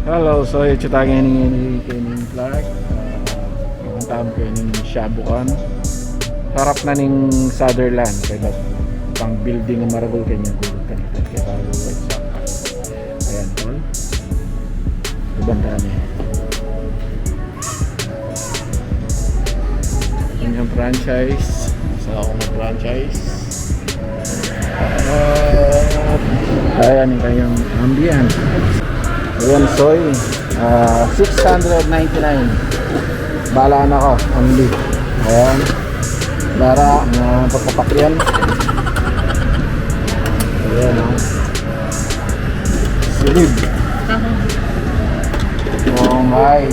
Hello, so ito tayo ini kining Clark. Ang tawag ko yung Shabukan. Harap na ning Sutherland kaya pang building ng maragol kanyang gulog kanito. Kaya bago white shop. Ayan, tol. Ibang dami. Yung franchise. Sa ako mag-franchise. Ayan yung kanyang ambience. Ayan, soy 699. Bala na ko only. Ayan, para pagpapakyan. Ayan, silid ay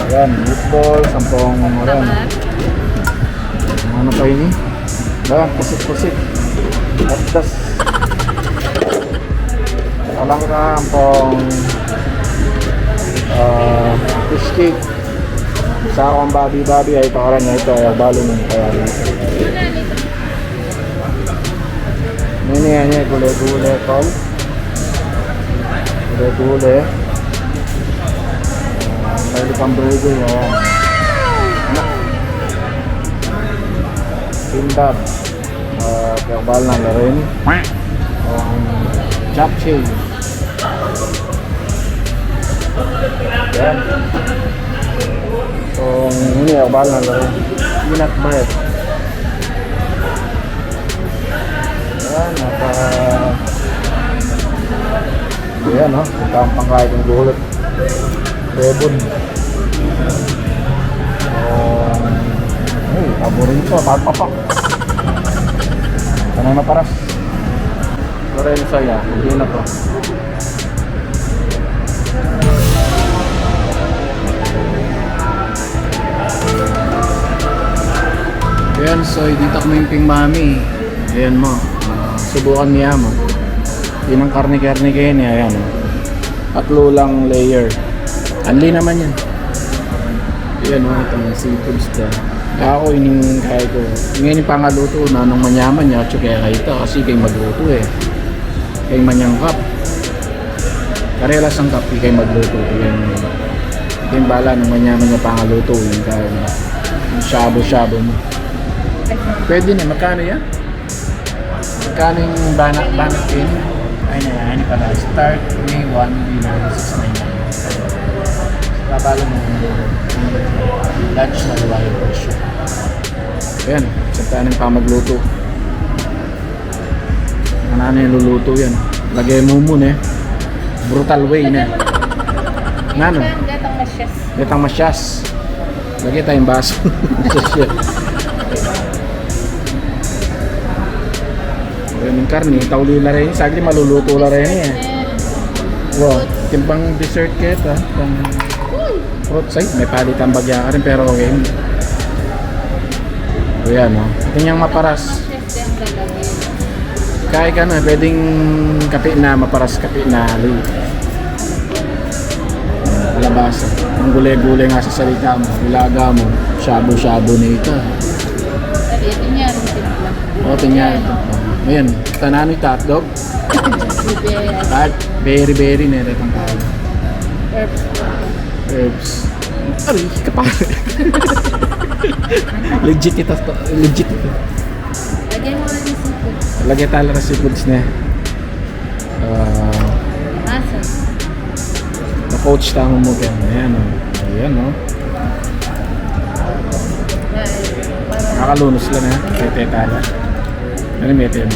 ayan, meatball, sampung ayan. Ano pa ini? Ayan, pusit-pusit tas walang kampong fish cake sa akong babi-babi ay pakaran niya ito ay balo ng kaya ini niya gule-gule tol gule-gule may lupang burger pindab kaya balo na rin japchae. Yan. So, ini abal na lang. Peanut butter. Yan, Ayan, no? Ito ang pangkain ng gulot. Rebon. Paborito. Pagpapak. Ito na maparas. Ito rin saya. Hindi na to. Ayan, so dito ko yung ping mami. Ayan mo, subukan niya mo. Yun ang karne-karne kayo niya. Ayan, tatlo lang layer. Anli naman yan. Ayan mo, itong seafoods ka. Ako ining kaya ko. Ngayon yung pangaluto na nung manyaman niya. Kaya kayo kasi kayo magluto eh. Kayo manyang kap. Karelas ang kap, kayo magluto. Ito yung bala nung manyaman niya pangaluto. Yung kaya yung shabu-shabu mo. Pwede na, magkano yan? Magkano yung banat pin? Ay na, ini pala. Start May 1, dinner 699. Babalo mo lunch na diba yung presyo. Ayan, saka ng pamagluto. Ano yung luluto yan? Lagay mo muna eh. Brutal way na. Ano? Gatang masyas. Gatang masyas. Lagay tayong baso. Yung karne, tauli na rin. Sagli maluluto na rin eh. Wow, timbang dessert kit ha. Fruit side, may palitan bagya ka rin pero okay. O yan o. Ito niyang maparas. Kaya ka na, pwedeng kape na, maparas kape na. Alabasa. Ang gulay-gulay nga sa salita mo. Ilaga mo. Shabu-shabu na ito. Ito niya. O, ito niya. Ayan, tanano yung hotdog. At very na itong tawag. Herbs. Aray, kapare. Legit ito. Legit ito. Lagyan mo na yung seafood. Lagyan tala na seafoods na. Asa? Na-coach tamo mo kaya. Ayan o. Ayan o. Nakakalunos lang ha. Kaya tala. Ano may ito yun?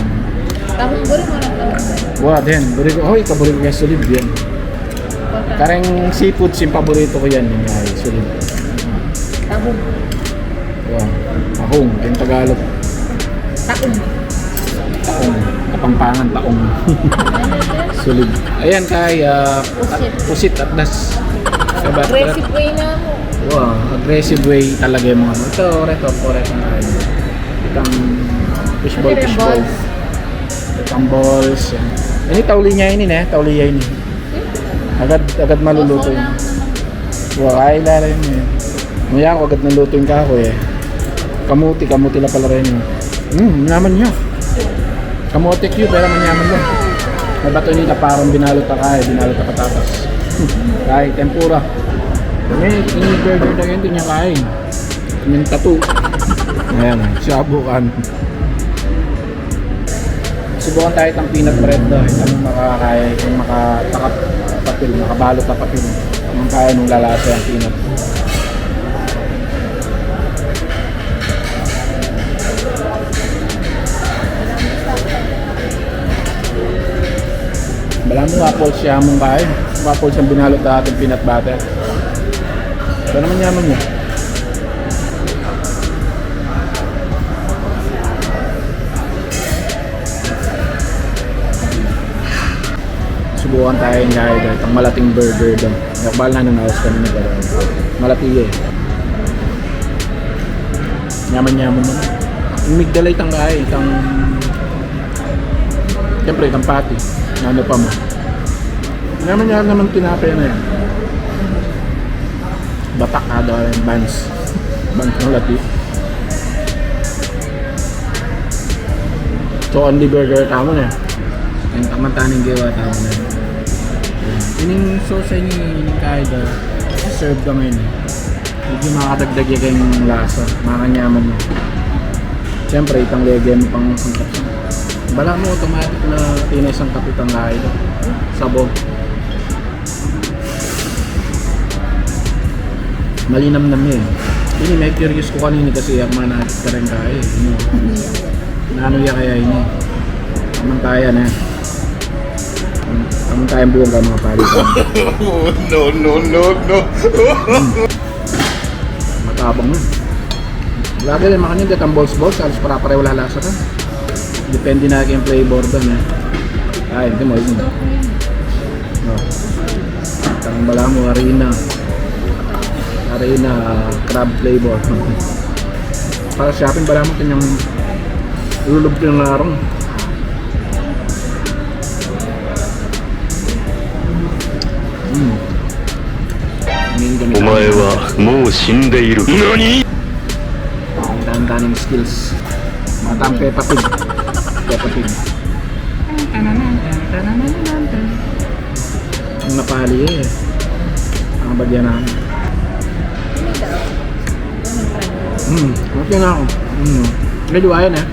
Tahong buri mo lang tahong. Wow, din. Buriko. Oh, ikaburiko kaya solid yan. Kareng seafood, yung paborito ko yan. Yung ay, solid. Tahong. Wow. Tahong. Yung Tagalog. Taong. Taong. Kapampangan, taong. Solid. Ayan kay pusit at das. Aggressive way na mo. Wow, aggressive way talaga yung mga. Ito, correct na kayo. Itang fishball. Itang balls. Ini tauli niya ini na, tauli niya ini. Agad maluluto yun. Wow, ay lala yun eh. Maya ako agad naluto yung kahoy eh. Kamuti lang pala rin yun. Naman niya. Kamote cube pero manyaman lang. May bato nila parang binalot na kaya, binalot na patatas. Kahit tempura. May burger na yun, hindi niya kain. Yung tattoo. Ayan, sabukan. Subukan tayo ng peanut bread daw. Ito ang makakaya, yung makatakap papel, makabalot na papel. Yung kaya nung lalasa yung peanut. Bala mo waffles siya mong kain. Waffles yung binalot na ating peanut butter. Ito naman yaman niya. Subukan tayo yung kahit itong malating burger doon. Yakbal na nanawas kami na pero malati eh. Yaman-yaman mo. Yung migdalay itang kahit, itang siyempre itang patty. Ano pa mo. Yaman-yaman naman tinapay na yan. Batak na daw yung buns. Buns ng lati. So only burger tamo na. Yung tamantaning gawa tamo na. Yung sauce ni Kaida serve ka ngayon. Medyo makakadagdag yung lasa. Makanyaman mo. Siyempre itang lege mo pang sangkap. Bala mo automatic na tinesang kapitang Kaida. Sabog. Malinam-nam yun. Ini may curious ko kanina kasi yung mga nakit ka rin kaya. Ano ya kaya ini? Tamang kaya na. Tamang kaya buong ka mga palitan. No. Matabang na. Lagi rin makanya gatang balls-balls. Alas para wala lasa ka. Depende na yung flavor doon eh. Ay, hindi mo. Tamang bala mo, harina. Crab flavor. Para shopping bala mo kanyang lulub ko yung larong. Omae wa mou shindeiru. Nani? Ang dami-daming skills. Matang Peppa Pig. Ang napali eh. Ang bagyan namin. Okay na ako. Medyo ayan eh.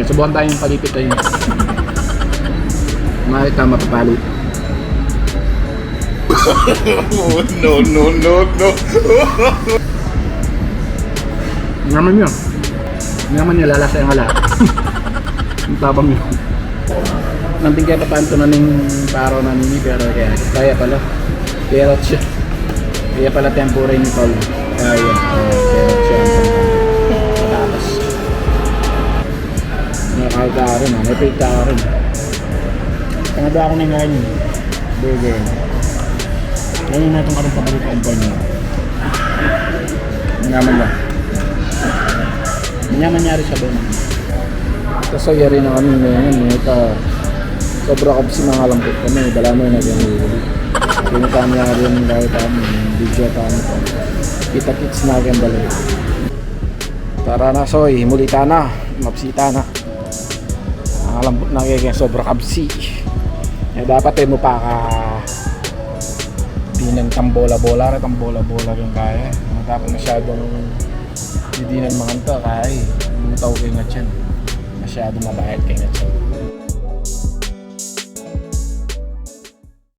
Subukan tayong palipit tayo. Makita mapapalit. No. Naman yun. Naman yun, lalasa yung hala. Ang tabang yun. Nanting kaya papanto na ng paro na nini pero kaya pala. Carrot siya. Kaya pala tempura yung tol. Kaya carrot siya. Patatas. Nakakalta ka rin, may pita ka rin. Pangado ako na ngayon yun. Burger. Ganyan na itong karong paborito kong point niya. Naman lang. Manyari siya doon. Kasaya rin na kami ngayon. Sobra kapsi mga langkot kami. Dala mo yung nag-iuli. Pinutami nga rin kahit kami. Video kami pa. Kita-kits na agad balik. Tara na soy. Mulita na. Mapsita na. Ang lambot na kaya sobra kapsi. Dapat mo pa ka dinan tambola-bola rin kaya. Dapat masyadong didinan mga ito kaya lumutaw kayo nga dyan. Masyadong mabahit kayo nga dyan.